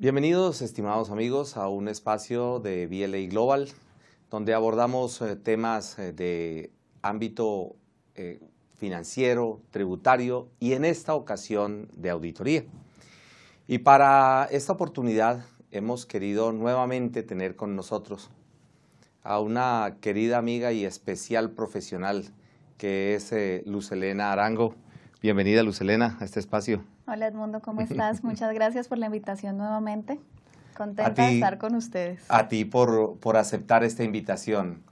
Bienvenidos, estimados amigos, a un espacio de BLA Global, donde abordamos temas de ámbito financiero, tributario y en esta ocasión de auditoría. Y para esta oportunidad hemos querido nuevamente tener con nosotros a una querida amiga y especial profesional que es Luz Helena Arango. Bienvenida, Luz Helena, a este espacio. Hola Edmundo, ¿cómo estás? Muchas gracias por la invitación nuevamente. Contenta de estar con ustedes. A ti por aceptar esta invitación.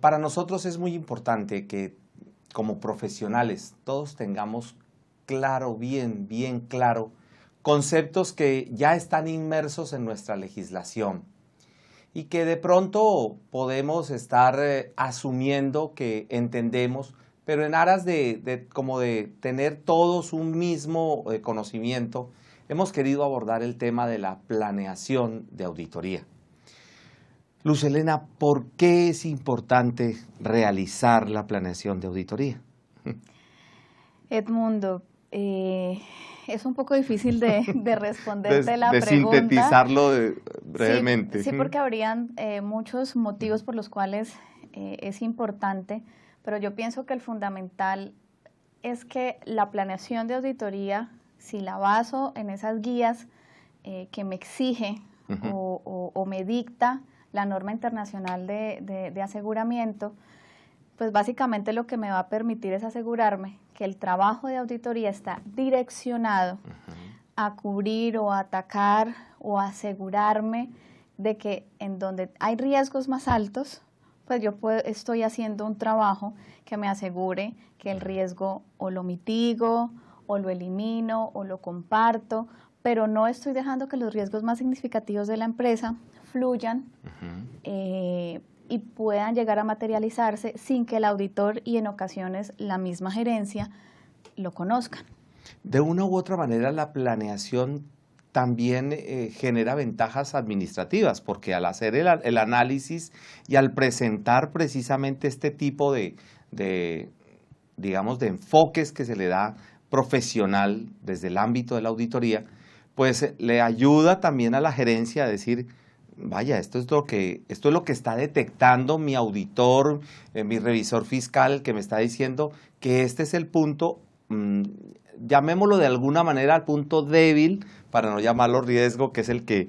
Para nosotros es muy importante que como profesionales todos tengamos claro, bien claro, conceptos que ya están inmersos en nuestra legislación y que de pronto podemos estar asumiendo que entendemos, pero en aras de tener todos un mismo conocimiento, hemos querido abordar el tema de la planeación de auditoría. Luz Helena, ¿por qué es importante realizar la planeación de auditoría? Edmundo, es un poco difícil de responderte la pregunta. Sintetizarlo brevemente. Sí, porque habrían muchos motivos por los cuales es importante, pero yo pienso que el fundamental es que la planeación de auditoría, si la baso en esas guías que me exige o me dicta la norma internacional de aseguramiento, pues básicamente lo que me va a permitir es asegurarme que el trabajo de auditoría está direccionado a cubrir o a atacar o a asegurarme de que en donde hay riesgos más altos, pues yo estoy haciendo un trabajo que me asegure que el riesgo o lo mitigo, o lo elimino, o lo comparto, pero no estoy dejando que los riesgos más significativos de la empresa fluyan y puedan llegar a materializarse sin que el auditor y en ocasiones la misma gerencia lo conozcan. De una u otra manera, la planeación también genera ventajas administrativas, porque al hacer el análisis y al presentar precisamente este tipo digamos, de enfoques que se le da profesional desde el ámbito de la auditoría, pues le ayuda también a la gerencia a decir, vaya, esto es lo que está detectando mi auditor, mi revisor fiscal, que me está diciendo que este es el punto, llamémoslo de alguna manera al punto débil, para no llamarlo riesgo, que es el que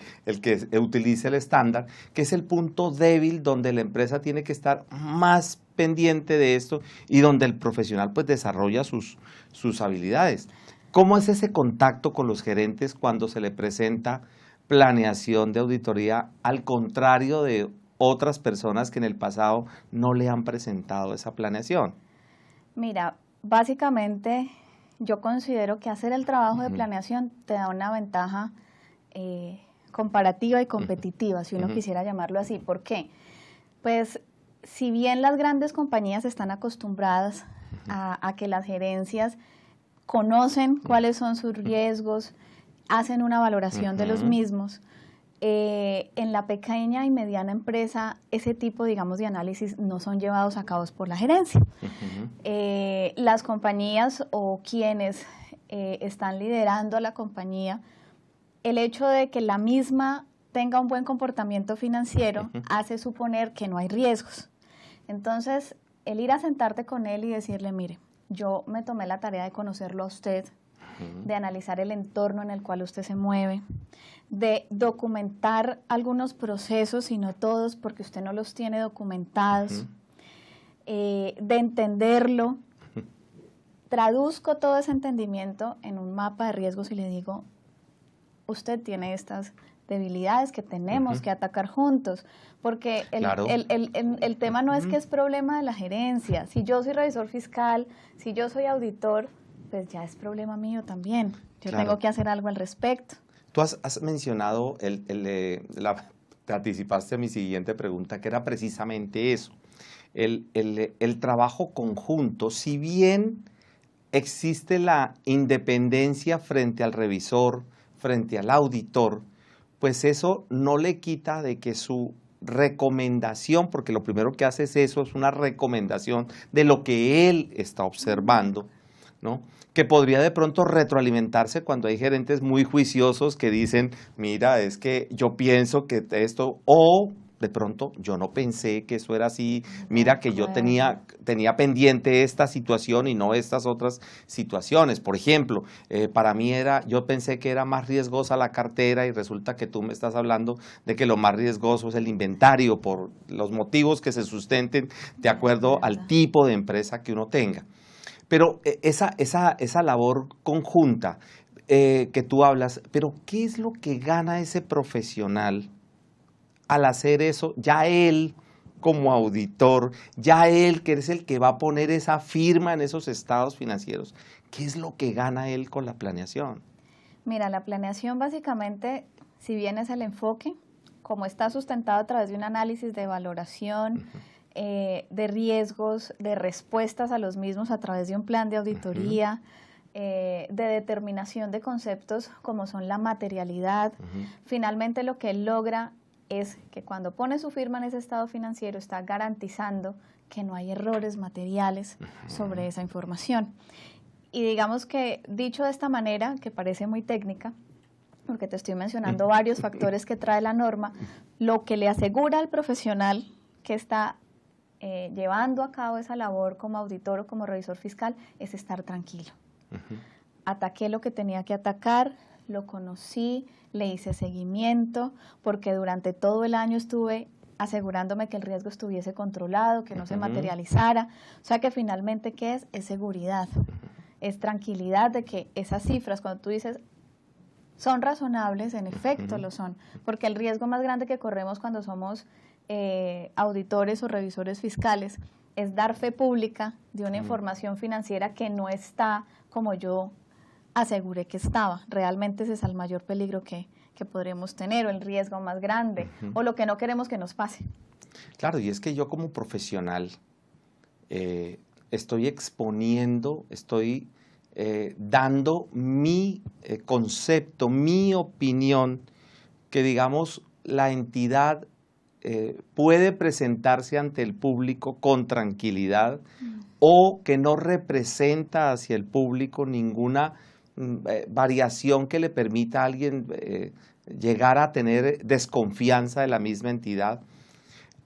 utilice el estándar, que es el punto débil donde la empresa tiene que estar más pendiente de esto y donde el profesional pues desarrolla sus habilidades. ¿Cómo es ese contacto con los gerentes cuando se le presenta planeación de auditoría, al contrario de otras personas que en el pasado no le han presentado esa planeación? Mira, básicamente yo considero que hacer el trabajo de planeación te da una ventaja comparativa y competitiva, si uno quisiera llamarlo así. ¿Por qué? Pues si bien las grandes compañías están acostumbradas a que las gerencias conocen cuáles son sus riesgos, hacen una valoración de los mismos, en la pequeña y mediana empresa ese tipo, digamos, de análisis no son llevados a cabo por la gerencia. Las compañías o quienes están liderando a la compañía, el hecho de que la misma tenga un buen comportamiento financiero hace suponer que no hay riesgos. Entonces, el ir a sentarte con él y decirle, mire, yo me tomé la tarea de conocerlo a usted, de analizar el entorno en el cual usted se mueve, de documentar algunos procesos y no todos porque usted no los tiene documentados, de entenderlo. Traduzco todo ese entendimiento en un mapa de riesgos y le digo, usted tiene estas debilidades que tenemos que atacar juntos, porque el tema no es que es problema de la gerencia. Si yo soy revisor fiscal, si yo soy auditor, pues ya es problema mío también. Yo tengo que hacer algo al respecto. Tú has mencionado, te anticipaste a mi siguiente pregunta, que era precisamente eso. El trabajo conjunto, si bien existe la independencia frente al revisor, frente al auditor, pues eso no le quita de que su recomendación, porque lo primero que hace es eso, es una recomendación de lo que él está observando, ¿no? Que podría de pronto retroalimentarse cuando hay gerentes muy juiciosos que dicen, mira, es que yo pienso que esto, o de pronto yo no pensé que eso era así, mira que yo tenía pendiente esta situación y no estas otras situaciones. Por ejemplo, para mí yo pensé que era más riesgosa la cartera y resulta que tú me estás hablando de que lo más riesgoso es el inventario por los motivos que se sustenten de acuerdo al tipo de empresa que uno tenga. Pero esa labor conjunta que tú hablas, pero ¿qué es lo que gana ese profesional al hacer eso? Ya él como auditor, ya él que es el que va a poner esa firma en esos estados financieros, ¿qué es lo que gana él con la planeación? Mira, la planeación básicamente, si bien es el enfoque, como está sustentado a través de un análisis de valoración, de riesgos, de respuestas a los mismos a través de un plan de auditoría, de determinación de conceptos como son la materialidad. Finalmente lo que él logra es que cuando pone su firma en ese estado financiero está garantizando que no hay errores materiales sobre esa información. Y digamos que dicho de esta manera, que parece muy técnica, porque te estoy mencionando varios factores que trae la norma, lo que le asegura al profesional que está llevando a cabo esa labor como auditor o como revisor fiscal es estar tranquilo. Ataqué lo que tenía que atacar, lo conocí, le hice seguimiento, porque durante todo el año estuve asegurándome que el riesgo estuviese controlado, que no se materializara. O sea que finalmente, ¿qué es? Es seguridad, es tranquilidad de que esas cifras, cuando tú dices, son razonables, en efecto lo son, porque el riesgo más grande que corremos cuando somos auditores o revisores fiscales es dar fe pública de una información financiera que no está como yo aseguré que estaba. Realmente ese es el mayor peligro que podremos tener, o el riesgo más grande, o lo que no queremos que nos pase. Claro, y es que yo como profesional estoy exponiendo, estoy dando mi concepto, mi opinión, que digamos la entidad puede presentarse ante el público con tranquilidad o que no representa hacia el público ninguna variación que le permita a alguien llegar a tener desconfianza de la misma entidad.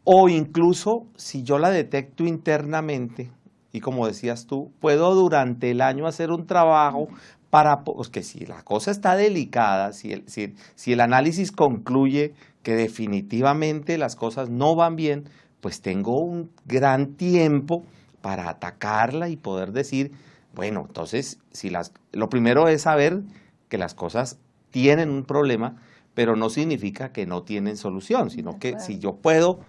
O incluso si yo la detecto internamente, y como decías tú, puedo durante el año hacer un trabajo para, pues que si la cosa está delicada, si el análisis concluye que definitivamente las cosas no van bien, pues tengo un gran tiempo para atacarla y poder decir, bueno, entonces lo primero es saber que las cosas tienen un problema, pero no significa que no tienen solución, sino que si yo puedo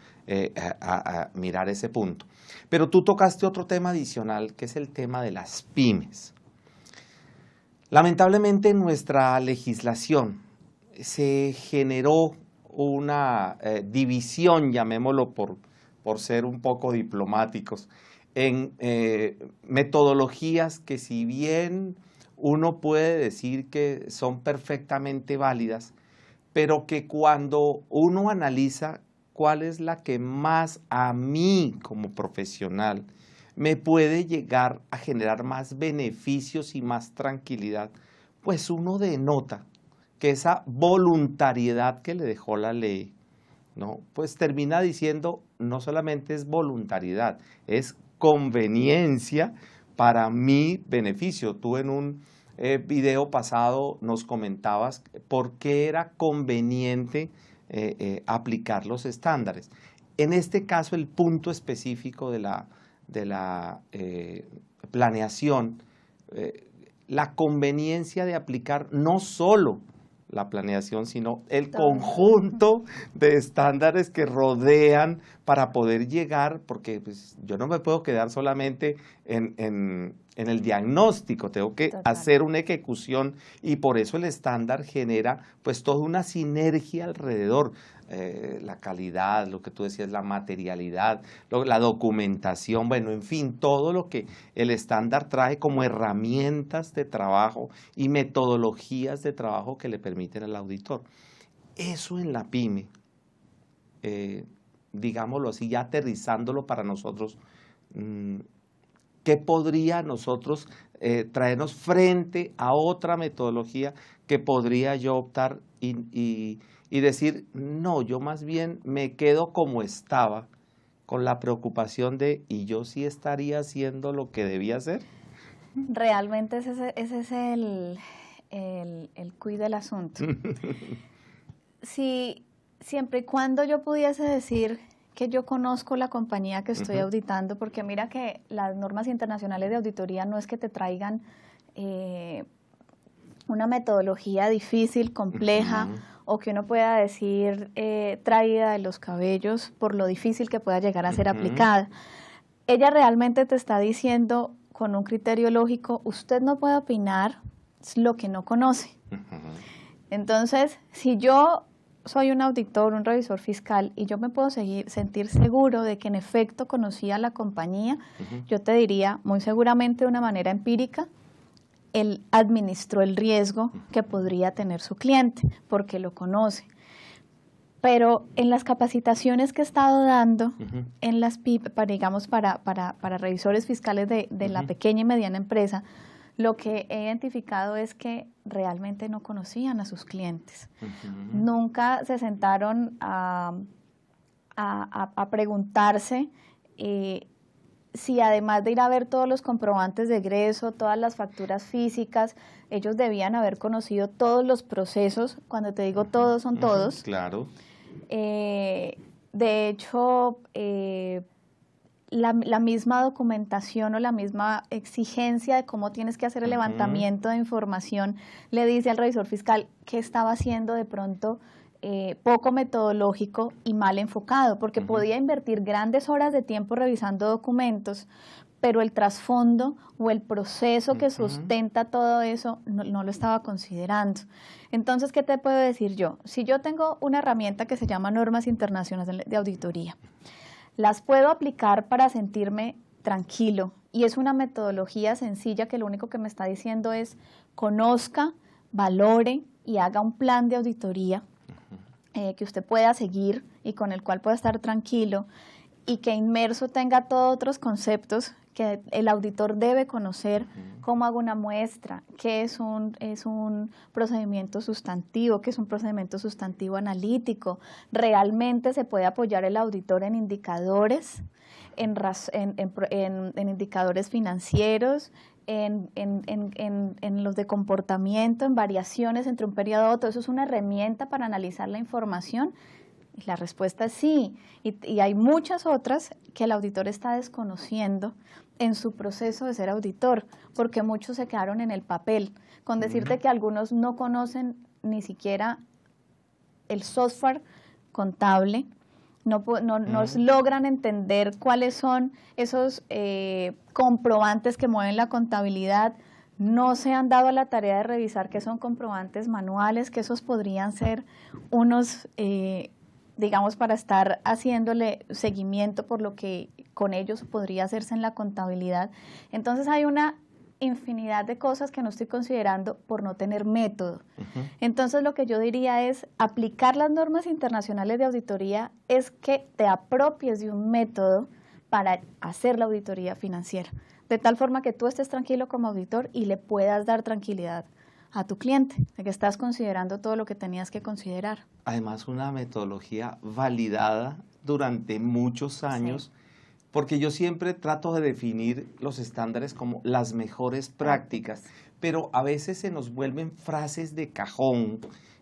a mirar ese punto. Pero tú tocaste otro tema adicional, que es el tema de las pymes. Lamentablemente en nuestra legislación se generó una división, llamémoslo por ser un poco diplomáticos, en metodologías que si bien uno puede decir que son perfectamente válidas, pero que cuando uno analiza cuál es la que más a mí como profesional me puede llegar a generar más beneficios y más tranquilidad, pues uno denota que esa voluntariedad que le dejó la ley, ¿no? Pues termina diciendo no solamente es voluntariedad, es conveniencia para mi beneficio. Tú en un video pasado nos comentabas por qué era conveniente aplicar los estándares. En este caso, el punto específico de la planeación, la conveniencia de aplicar no solo la planeación, sino el conjunto de estándares que rodean para poder llegar, porque pues, yo no me puedo quedar solamente en el diagnóstico, tengo que hacer una ejecución y por eso el estándar genera pues toda una sinergia alrededor. La calidad, lo que tú decías, la materialidad, la documentación, bueno, en fin, todo lo que el estándar trae como herramientas de trabajo y metodologías de trabajo que le permiten al auditor. Eso en la pyme, digámoslo así, ya aterrizándolo para nosotros, ¿qué podría nosotros traernos frente a otra metodología que podría yo optar y decir, no, yo más bien me quedo como estaba, con la preocupación de, ¿y yo sí estaría haciendo lo que debía hacer? Realmente ese es el quid del asunto. Si siempre y cuando yo pudiese decir que yo conozco la compañía que estoy auditando, porque mira que las normas internacionales de auditoría no es que te traigan una metodología difícil, compleja, o que uno pueda decir traída de los cabellos por lo difícil que pueda llegar a ser aplicada. Ella realmente te está diciendo con un criterio lógico, usted no puede opinar lo que no conoce. Entonces, si yo soy un auditor, un revisor fiscal, y yo me puedo sentir seguro de que en efecto conocía la compañía, yo te diría muy seguramente de una manera empírica, él administró el riesgo que podría tener su cliente, porque lo conoce. Pero en las capacitaciones que he estado dando, en las PIP, para revisores fiscales de la pequeña y mediana empresa, lo que he identificado es que realmente no conocían a sus clientes. Nunca se sentaron a preguntarse si además de ir a ver todos los comprobantes de egreso, todas las facturas físicas, ellos debían haber conocido todos los procesos. Cuando te digo todos, son todos. Claro. De hecho, la misma documentación o la misma exigencia de cómo tienes que hacer el levantamiento de información le dice al revisor fiscal que estaba haciendo de pronto poco metodológico y mal enfocado, porque podía invertir grandes horas de tiempo revisando documentos, pero el trasfondo o el proceso que sustenta todo eso no lo estaba considerando. Entonces, ¿qué te puedo decir yo? Si yo tengo una herramienta que se llama Normas Internacionales de Auditoría, las puedo aplicar para sentirme tranquilo y es una metodología sencilla que lo único que me está diciendo es conozca, valore y haga un plan de auditoría que usted pueda seguir y con el cual pueda estar tranquilo y que inmerso tenga todos otros conceptos que el auditor debe conocer, cómo hago una muestra, qué es un procedimiento sustantivo, qué es un procedimiento sustantivo analítico. Realmente se puede apoyar el auditor en indicadores, en indicadores financieros, en los de comportamiento, en variaciones entre un periodo a otro. Eso es una herramienta para analizar la información. Y la respuesta es sí. Y hay muchas otras que el auditor está desconociendo en su proceso de ser auditor, porque muchos se quedaron en el papel. Con decirte que algunos no conocen ni siquiera el software contable, no logran entender cuáles son esos comprobantes que mueven la contabilidad, no se han dado a la tarea de revisar qué son comprobantes manuales, que esos podrían ser unos, digamos, para estar haciéndole seguimiento por lo que con ellos podría hacerse en la contabilidad. Entonces hay una infinidad de cosas que no estoy considerando por no tener método. Entonces lo que yo diría es aplicar las normas internacionales de auditoría es que te apropies de un método para hacer la auditoría financiera, de tal forma que tú estés tranquilo como auditor y le puedas dar tranquilidad a tu cliente, de que estás considerando todo lo que tenías que considerar. Además, una metodología validada durante muchos años, sí, porque yo siempre trato de definir los estándares como las mejores prácticas, pero a veces se nos vuelven frases de cajón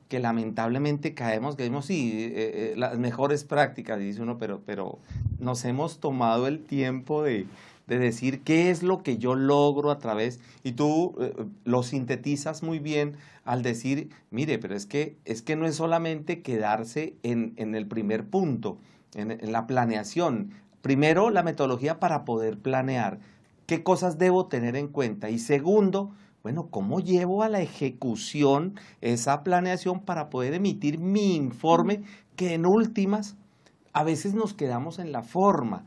que lamentablemente caemos, que decimos, sí, las mejores prácticas, dice uno, pero nos hemos tomado el tiempo de decir qué es lo que yo logro a través, y tú lo sintetizas muy bien al decir, mire, pero es que no es solamente quedarse en el primer punto, en la planeación. Primero, la metodología para poder planear, qué cosas debo tener en cuenta, y segundo, bueno, ¿cómo llevo a la ejecución esa planeación para poder emitir mi informe? Que en últimas, a veces nos quedamos en la forma.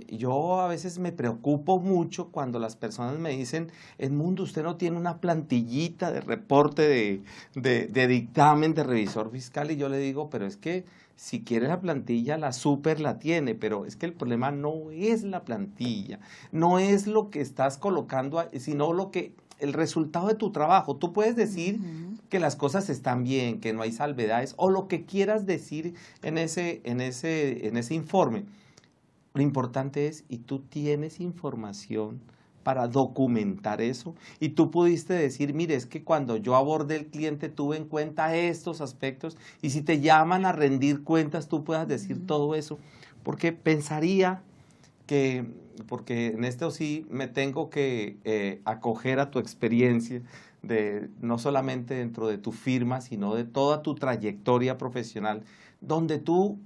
Yo a veces me preocupo mucho cuando las personas me dicen, Edmundo, usted no tiene una plantillita de reporte de dictamen de revisor fiscal, y yo le digo, pero es que si quiere la plantilla, la super la tiene, pero es que el problema no es la plantilla, no es lo que estás colocando, sino el resultado de tu trabajo. Tú puedes decir que las cosas están bien, que no hay salvedades, o lo que quieras decir en ese informe. Lo importante es, y tú tienes información para documentar eso, y tú pudiste decir, mire, es que cuando yo abordé el cliente tuve en cuenta estos aspectos, y si te llaman a rendir cuentas, tú puedas decir todo eso, porque pensaría porque en esto sí me tengo que acoger a tu experiencia, no solamente dentro de tu firma, sino de toda tu trayectoria profesional, donde tú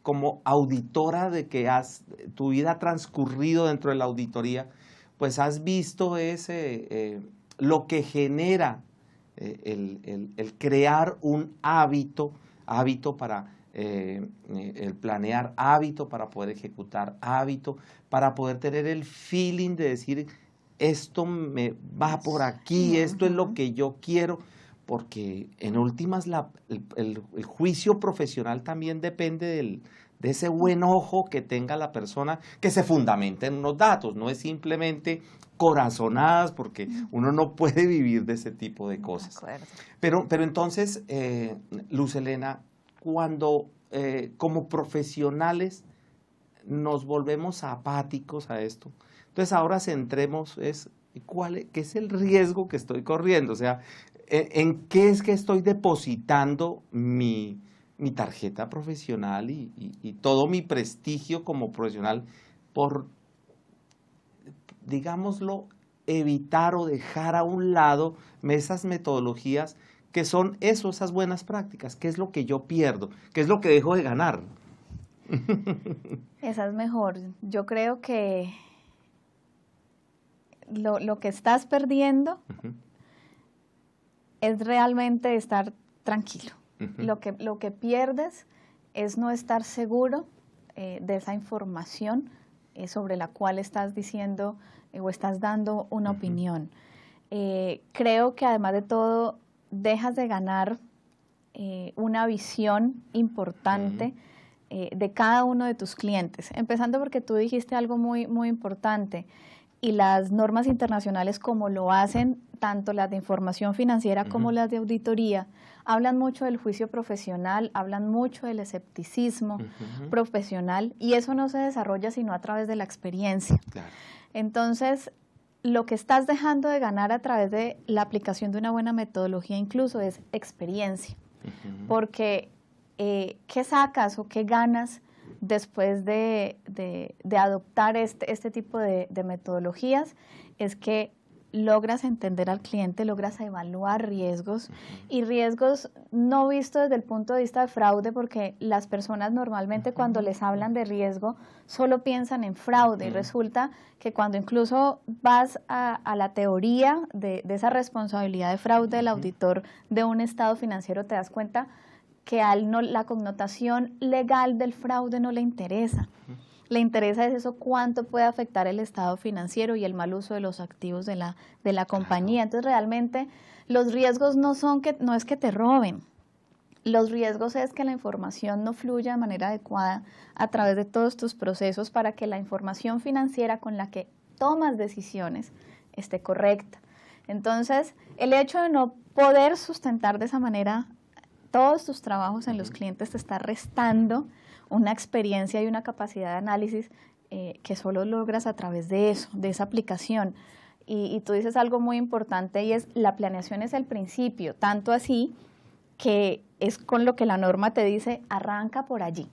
como auditora de que tu vida ha transcurrido dentro de la auditoría, pues has visto lo que genera el crear un hábito para el planear, hábito para poder ejecutar, hábito para poder tener el feeling de decir, esto me va por aquí, esto es lo que yo quiero. Porque en últimas el juicio profesional también depende de ese buen ojo que tenga la persona, que se fundamente en unos datos, no es simplemente corazonadas, porque uno no puede vivir de ese tipo de cosas. Pero entonces, Luz Helena, cuando como profesionales nos volvemos apáticos a esto, entonces ahora centremos, ¿qué es el riesgo que estoy corriendo? O sea, ¿en qué es que estoy depositando mi tarjeta profesional y todo mi prestigio como profesional por, digámoslo, evitar o dejar a un lado esas metodologías que son esas buenas prácticas? ¿Qué es lo que yo pierdo? ¿Qué es lo que dejo de ganar? Esa es mejor. Yo creo que lo que estás perdiendo es realmente estar tranquilo. Lo que pierdes es no estar seguro de esa información sobre la cual estás diciendo o estás dando una opinión. Creo que además de todo dejas de ganar una visión importante de cada uno de tus clientes, empezando porque tú dijiste algo muy, muy importante, y las normas internacionales, como lo hacen tanto las de información financiera como las de auditoría, hablan mucho del juicio profesional, hablan mucho del escepticismo profesional, y eso no se desarrolla sino a través de la experiencia. Claro. Entonces, lo que estás dejando de ganar a través de la aplicación de una buena metodología incluso es experiencia, porque ¿qué sacas o qué ganas después de adoptar este tipo de metodologías? Es que logras entender al cliente, logras evaluar riesgos, y riesgos no vistos desde el punto de vista de fraude, porque las personas normalmente cuando les hablan de riesgo solo piensan en fraude, y resulta que cuando incluso vas a la teoría de esa responsabilidad de fraude del auditor de un estado financiero, te das cuenta que la connotación legal del fraude no le interesa. Le interesa es eso, cuánto puede afectar el estado financiero y el mal uso de los activos de la compañía. Entonces, realmente, los riesgos no es que te roben. Los riesgos es que la información no fluya de manera adecuada a través de todos tus procesos para que la información financiera con la que tomas decisiones esté correcta. Entonces, el hecho de no poder sustentar de esa manera todos tus trabajos en los clientes te está restando una experiencia y una capacidad de análisis que solo logras a través de eso, de esa aplicación. Y tú dices algo muy importante, y es la planeación es el principio, tanto así que es con lo que la norma te dice, arranca por allí.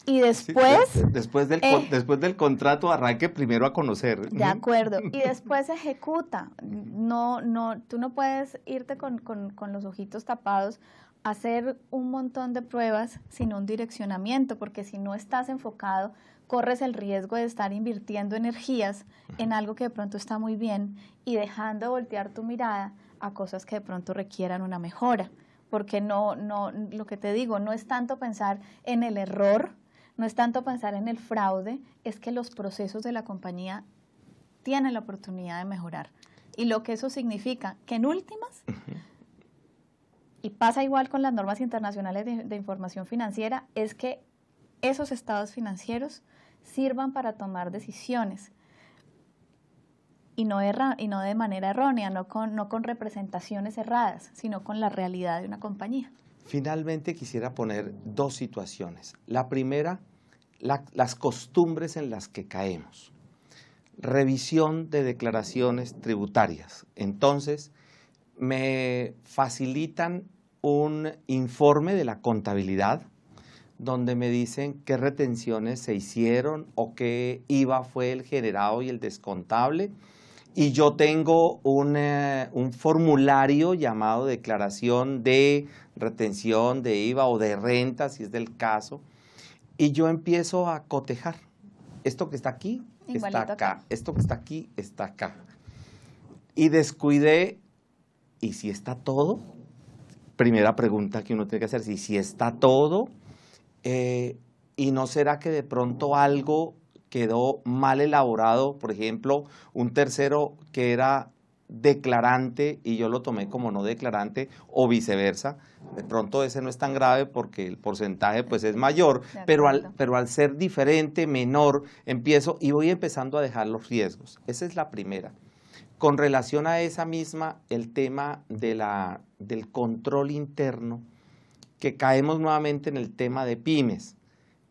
Y después... Sí, después del contrato, arranque primero a conocer. De acuerdo. Y después ejecuta. Tú no puedes irte con los ojitos tapados, hacer un montón de pruebas sin un direccionamiento, porque si no estás enfocado, corres el riesgo de estar invirtiendo energías en algo que de pronto está muy bien y dejando de voltear tu mirada a cosas que de pronto requieran una mejora. Porque lo que te digo, no es tanto pensar en el error, no es tanto pensar en el fraude, es que los procesos de la compañía tienen la oportunidad de mejorar. Y lo que eso significa, que en últimas, y pasa igual con las normas internacionales de información financiera, es que esos estados financieros sirvan para tomar decisiones y no de manera errónea, no con representaciones erradas, sino con la realidad de una compañía. Finalmente quisiera poner dos situaciones. La primera, las costumbres en las que caemos. Revisión de declaraciones tributarias. Entonces, me facilitan un informe de la contabilidad donde me dicen qué retenciones se hicieron o qué IVA fue el generado y el descontable. Y yo tengo un formulario llamado declaración de retención de IVA o de renta, si es del caso, y yo empiezo a cotejar. Esto que está aquí, igualito está acá. Esto que está aquí, está acá. Y descuidé, ¿y si está todo? Primera pregunta que uno tiene que hacer, si está todo, ¿y no será que de pronto algo quedó mal elaborado? Por ejemplo, un tercero que era declarante y yo lo tomé como no declarante, o viceversa. De pronto ese no es tan grave porque el porcentaje pues es mayor, pero al ser diferente, menor, empiezo y voy empezando a dejar los riesgos. Esa es la primera. Con relación a esa misma, el tema del control interno, que caemos nuevamente en el tema de pymes,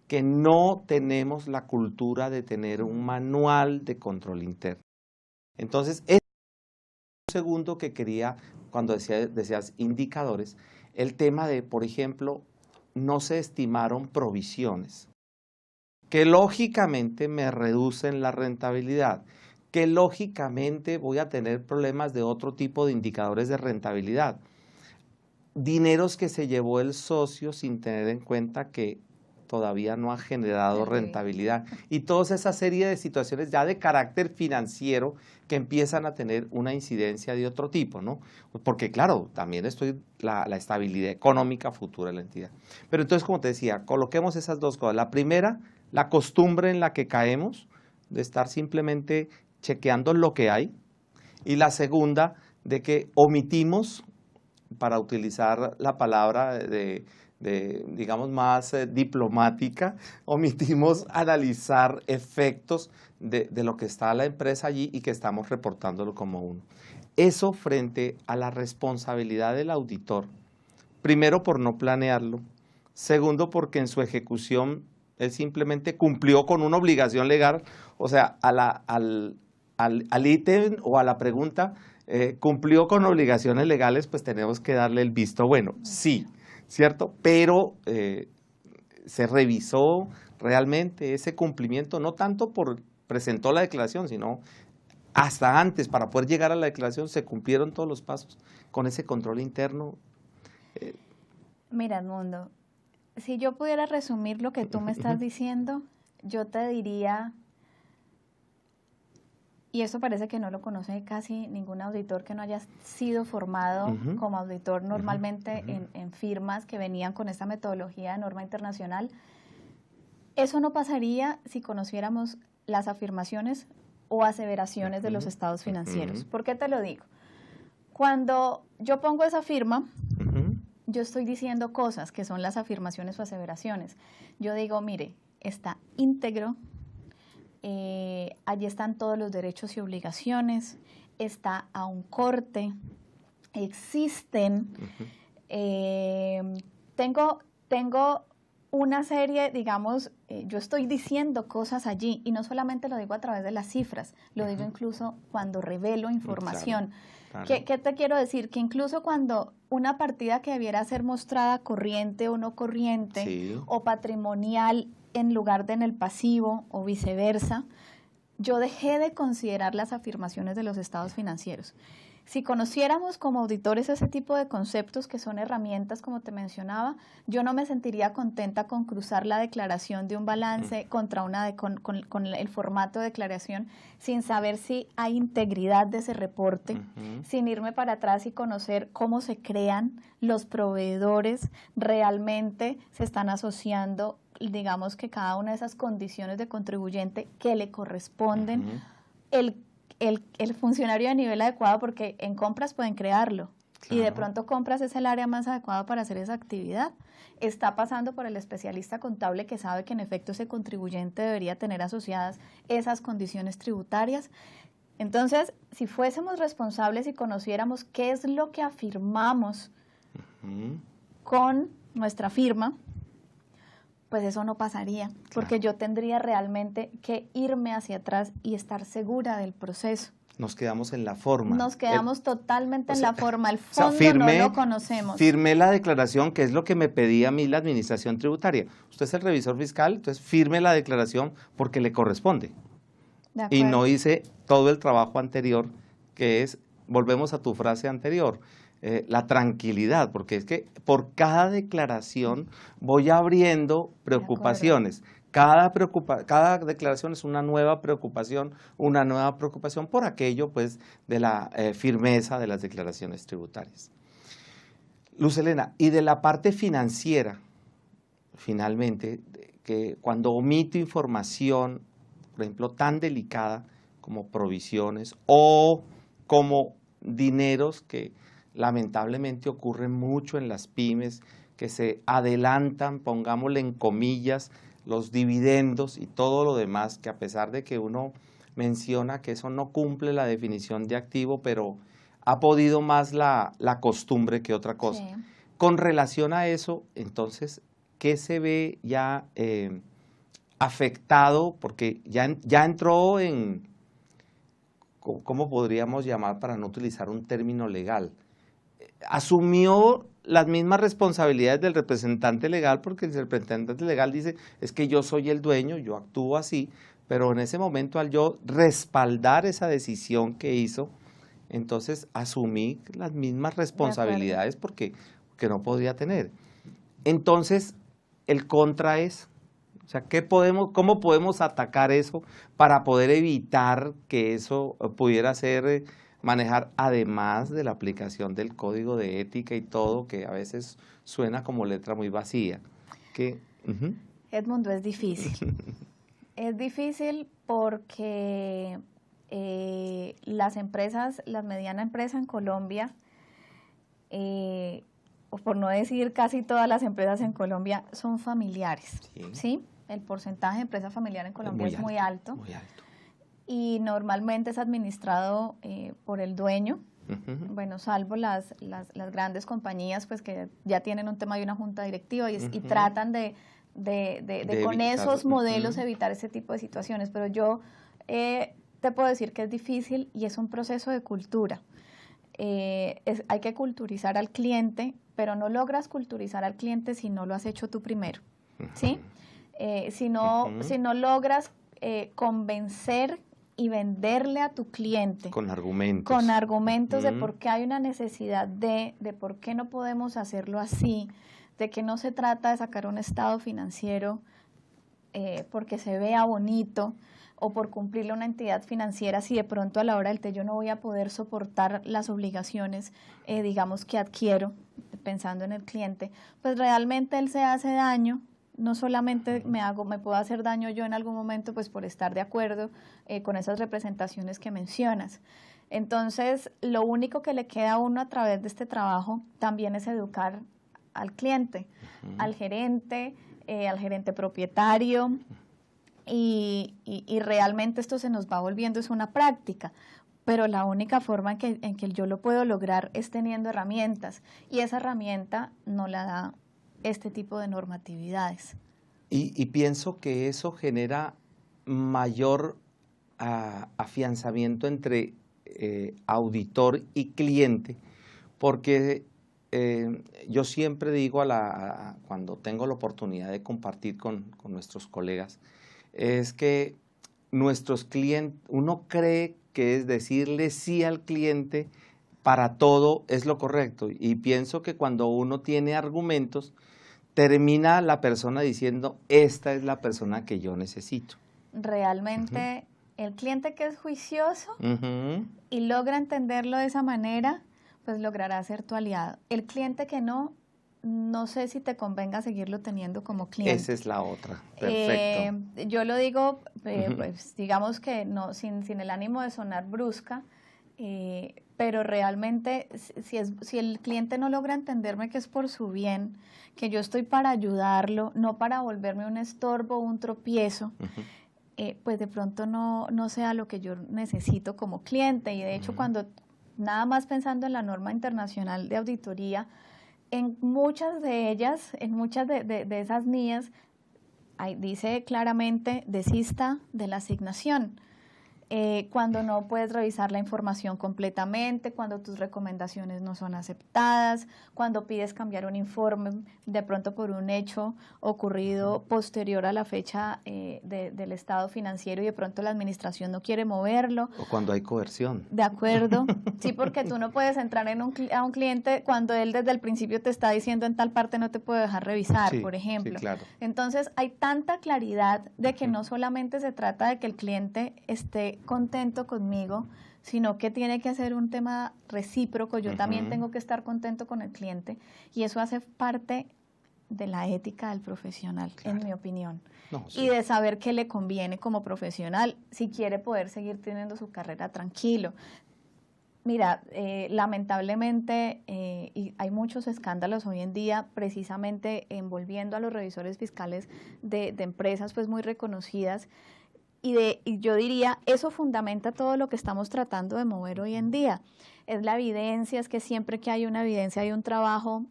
que no tenemos la cultura de tener un manual de control interno. Entonces, es un segundo que quería, cuando decías indicadores, el tema de, por ejemplo, no se estimaron provisiones, que lógicamente me reducen la rentabilidad, que lógicamente voy a tener problemas de otro tipo de indicadores de rentabilidad. Dineros que se llevó el socio sin tener en cuenta que todavía no ha generado rentabilidad. Y toda esa serie de situaciones ya de carácter financiero que empiezan a tener una incidencia de otro tipo, ¿no? Porque claro, también estoy la estabilidad económica futura de la entidad. Pero entonces, como te decía, coloquemos esas dos cosas. La primera, la costumbre en la que caemos de estar simplemente chequeando lo que hay. Y la segunda, de que omitimos, para utilizar la palabra digamos, más diplomática, omitimos analizar efectos de lo que está la empresa allí y que estamos reportándolo como uno. Eso frente a la responsabilidad del auditor, primero por no planearlo, segundo porque en su ejecución él simplemente cumplió con una obligación legal, o sea, al ítem o a la pregunta, cumplió con obligaciones legales, pues tenemos que darle el visto bueno, sí, ¿cierto? Pero se revisó realmente ese cumplimiento, no tanto por presentó la declaración, sino hasta antes, para poder llegar a la declaración, se cumplieron todos los pasos con ese control interno. Mira, Edmundo, si yo pudiera resumir lo que tú me estás diciendo, yo te diría, y eso parece que no lo conoce casi ningún auditor que no haya sido formado como auditor normalmente en firmas que venían con esta metodología de norma internacional. Eso no pasaría si conociéramos las afirmaciones o aseveraciones de los estados financieros. ¿Por qué te lo digo? Cuando yo pongo esa firma, yo estoy diciendo cosas que son las afirmaciones o aseveraciones. Yo digo, mire, está íntegro, allí están todos los derechos y obligaciones, está a un corte, existen, tengo una serie, digamos, yo estoy diciendo cosas allí y no solamente lo digo a través de las cifras, lo digo incluso cuando revelo información. Claro. ¿Qué te quiero decir? Que incluso cuando una partida que debiera ser mostrada corriente o no corriente o patrimonial en lugar de en el pasivo o viceversa, yo dejé de considerar las afirmaciones de los estados financieros. Si conociéramos como auditores ese tipo de conceptos que son herramientas, como te mencionaba, yo no me sentiría contenta con cruzar la declaración de un balance contra con el formato de declaración sin saber si hay integridad de ese reporte, sin irme para atrás y conocer cómo se crean los proveedores, realmente se están asociando digamos que cada una de esas condiciones de contribuyente que le corresponden, el funcionario de nivel adecuado, porque en compras pueden crearlo. Claro. Y de pronto compras es el área más adecuada para hacer esa actividad. Está pasando por el especialista contable que sabe que en efecto ese contribuyente debería tener asociadas esas condiciones tributarias. Entonces, si fuésemos responsables y conociéramos qué es lo que afirmamos con nuestra firma, pues eso no pasaría, porque yo tendría realmente que irme hacia atrás y estar segura del proceso. Nos quedamos en la forma. Nos quedamos totalmente en la forma, el fondo no lo conocemos. Firmé la declaración, que es lo que me pedía a mí la administración tributaria. Usted es el revisor fiscal, entonces firme la declaración porque le corresponde. Y no hice todo el trabajo anterior, que es, volvemos a tu frase anterior, la tranquilidad, porque es que por cada declaración voy abriendo preocupaciones. Cada declaración es una nueva preocupación por aquello, pues, de la firmeza de las declaraciones tributarias. Luz Helena, y de la parte financiera, finalmente, que cuando omito información, por ejemplo, tan delicada como provisiones o como dineros que lamentablemente ocurren mucho en las pymes, que se adelantan, pongámosle en comillas, los dividendos y todo lo demás, que a pesar de que uno menciona que eso no cumple la definición de activo, pero ha podido más la costumbre que otra cosa. Sí. Con relación a eso, entonces, ¿qué se ve ya afectado? Porque ya entró en, ¿cómo podríamos llamar para no utilizar un término legal? Asumió las mismas responsabilidades del representante legal, porque el representante legal dice, es que yo soy el dueño, yo actúo así, pero en ese momento al yo respaldar esa decisión que hizo, entonces asumí las mismas responsabilidades porque no podía tener. Entonces, el contra es, o sea, ¿cómo podemos atacar eso para poder evitar que eso pudiera ser manejar, además de la aplicación del código de ética y todo, que a veces suena como letra muy vacía? Edmundo, es difícil. Es difícil porque las empresas, la mediana empresa en Colombia, o por no decir casi todas las empresas en Colombia, son familiares. ¿Sí? El porcentaje de empresa familiar en Colombia es muy alto. Muy alto. Y normalmente es administrado por el dueño, bueno, salvo las grandes compañías, pues que ya tienen un tema de una junta directiva y tratan de con esos modelos evitar ese tipo de situaciones. Pero yo te puedo decir que es difícil y es un proceso de cultura. Hay que culturizar al cliente, pero no logras culturizar al cliente si no lo has hecho tú primero, ¿sí? Si no logras convencer y venderle a tu cliente. Con argumentos. Con argumentos de por qué hay una necesidad de por qué no podemos hacerlo así, de que no se trata de sacar un estado financiero porque se vea bonito o por cumplirle a una entidad financiera, si de pronto a la hora del té yo no voy a poder soportar las obligaciones, digamos, que adquiero, pensando en el cliente, pues realmente él se hace daño. No solamente me puedo hacer daño yo en algún momento, pues por estar de acuerdo con esas representaciones que mencionas. Entonces, lo único que le queda a uno a través de este trabajo también es educar al cliente, al gerente propietario, y realmente esto se nos va volviendo, es una práctica. Pero la única forma en que yo lo puedo lograr es teniendo herramientas, y esa herramienta no la da este tipo de normatividades. Y pienso que eso genera mayor afianzamiento entre auditor y cliente, porque yo siempre digo cuando tengo la oportunidad de compartir con nuestros colegas, es que nuestros clientes, uno cree que es decirle sí al cliente para todo es lo correcto, y pienso que cuando uno tiene argumentos, termina la persona diciendo, esta es la persona que yo necesito. Realmente, el cliente que es juicioso y logra entenderlo de esa manera, pues logrará ser tu aliado. El cliente que no, no sé si te convenga seguirlo teniendo como cliente. Esa es la otra. Perfecto. Yo lo digo, pues digamos que no, sin el ánimo de sonar brusca, pero realmente si el cliente no logra entenderme que es por su bien, que yo estoy para ayudarlo, no para volverme un estorbo o un tropiezo, pues de pronto no sea lo que yo necesito como cliente. Y de hecho, cuando nada más pensando en la norma internacional de auditoría, en muchas de ellas, en muchas de esas NIAs, dice claramente, desista de la asignación. Cuando no puedes revisar la información completamente, cuando tus recomendaciones no son aceptadas, cuando pides cambiar un informe de pronto por un hecho ocurrido posterior a la fecha del estado financiero y de pronto la administración no quiere moverlo. O cuando hay coerción. De acuerdo, sí, porque tú no puedes entrar a un cliente cuando él desde el principio te está diciendo en tal parte no te puedo dejar revisar, por ejemplo. Sí, claro. Entonces hay tanta claridad de que no solamente se trata de que el cliente esté contento conmigo, sino que tiene que ser un tema recíproco. Yo también tengo que estar contento con el cliente y eso hace parte de la ética del profesional, en mi opinión. Y de saber qué le conviene como profesional si quiere poder seguir teniendo su carrera tranquilo. Mira, lamentablemente hay muchos escándalos hoy en día precisamente envolviendo a los revisores fiscales de empresas pues muy reconocidas. Y yo diría, eso fundamenta todo lo que estamos tratando de mover hoy en día. Es la evidencia, es que siempre que hay una evidencia, hay un trabajo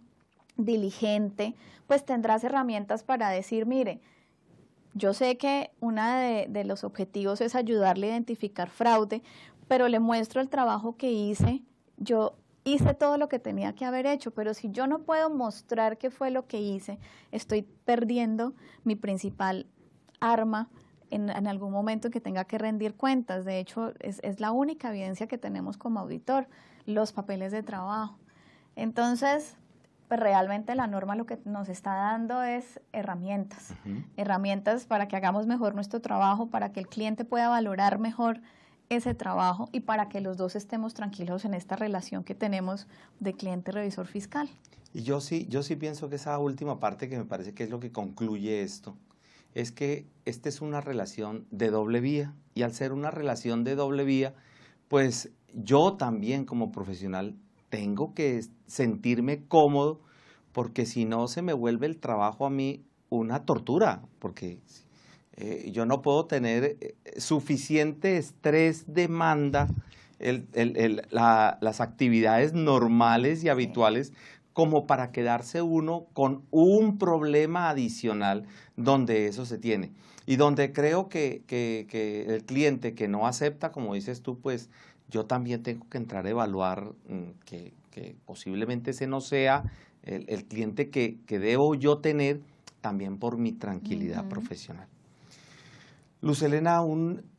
diligente, pues tendrás herramientas para decir, mire, yo sé que uno de los objetivos es ayudarle a identificar fraude, pero le muestro el trabajo que hice. Yo hice todo lo que tenía que haber hecho, pero si yo no puedo mostrar qué fue lo que hice, estoy perdiendo mi principal arma en algún momento en que tenga que rendir cuentas. De hecho, es la única evidencia que tenemos como auditor, los papeles de trabajo. Entonces, pues realmente la norma lo que nos está dando es herramientas, herramientas para que hagamos mejor nuestro trabajo, para que el cliente pueda valorar mejor ese trabajo y para que los dos estemos tranquilos en esta relación que tenemos de cliente-revisor fiscal. Y yo sí pienso que esa última parte que me parece que es lo que concluye esto, es que esta es una relación de doble vía y al ser una relación de doble vía, pues yo también como profesional tengo que sentirme cómodo porque si no se me vuelve el trabajo a mí una tortura, porque yo no puedo tener suficiente estrés, demanda, las actividades normales y habituales como para quedarse uno con un problema adicional donde eso se tiene. Y donde creo que el cliente que no acepta, como dices tú, pues yo también tengo que entrar a evaluar que posiblemente ese no sea el cliente que debo yo tener también por mi tranquilidad profesional. Luz Helena,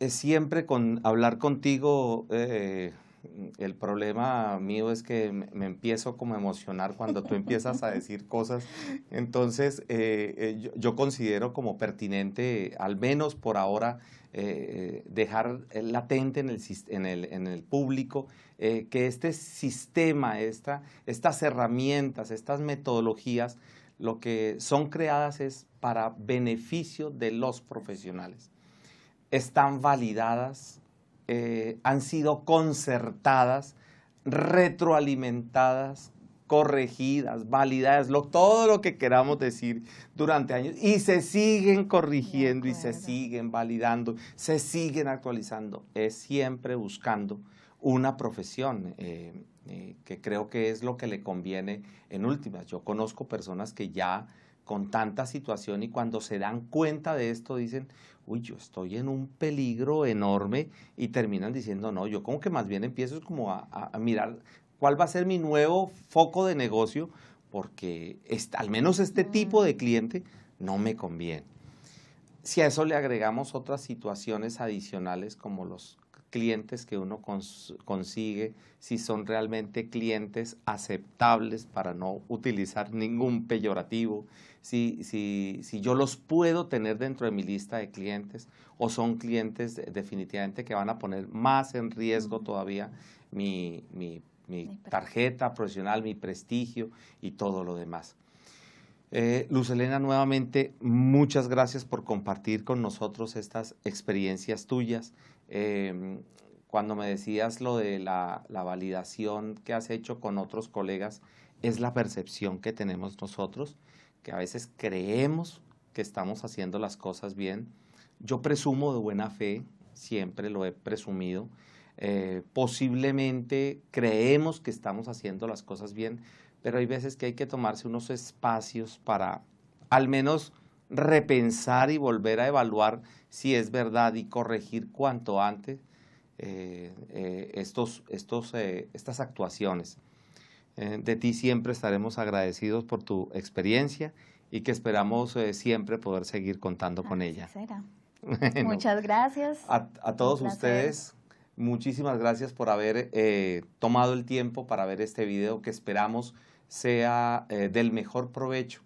siempre con hablar contigo, el problema mío es que me empiezo como a emocionar cuando tú empiezas a decir cosas. Entonces, yo considero como pertinente, al menos por ahora, dejar latente en el público que este sistema, estas herramientas, estas metodologías, lo que son creadas es para beneficio de los profesionales. Están validadas, han sido concertadas, retroalimentadas, corregidas, validadas, todo lo que queramos decir durante años, y se siguen corrigiendo y se siguen validando, se siguen actualizando. Es siempre buscando una profesión que creo que es lo que le conviene en últimas. Yo conozco personas que ya con tanta situación y cuando se dan cuenta de esto dicen, uy, yo estoy en un peligro enorme y terminan diciendo, no, yo como que más bien empiezo como a mirar cuál va a ser mi nuevo foco de negocio porque al menos este tipo de cliente no me conviene. Si a eso le agregamos otras situaciones adicionales como los clientes que uno consigue, si son realmente clientes aceptables para no utilizar ningún peyorativo, si yo los puedo tener dentro de mi lista de clientes o son clientes definitivamente que van a poner más en riesgo todavía mi tarjeta profesional, mi prestigio y todo lo demás. Luz Helena, nuevamente, muchas gracias por compartir con nosotros estas experiencias tuyas. Cuando me decías lo de la validación que has hecho con otros colegas, es la percepción que tenemos nosotros, que a veces creemos que estamos haciendo las cosas bien. Yo presumo de buena fe, siempre lo he presumido. Posiblemente creemos que estamos haciendo las cosas bien, pero hay veces que hay que tomarse unos espacios para al menos repensar y volver a evaluar si es verdad y corregir cuanto antes estas actuaciones. De ti siempre estaremos agradecidos por tu experiencia y que esperamos siempre poder seguir contando con ella. Será. Bueno, muchas gracias. A todos ustedes, muchísimas gracias por haber tomado el tiempo para ver este video, que esperamos sea del mejor provecho,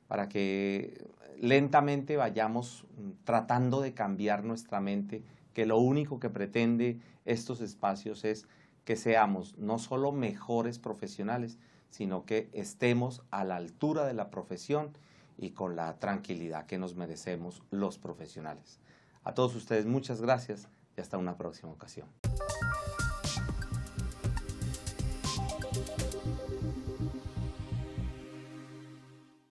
para que lentamente vayamos tratando de cambiar nuestra mente, que lo único que pretende estos espacios es que seamos no solo mejores profesionales, sino que estemos a la altura de la profesión y con la tranquilidad que nos merecemos los profesionales. A todos ustedes muchas gracias y hasta una próxima ocasión.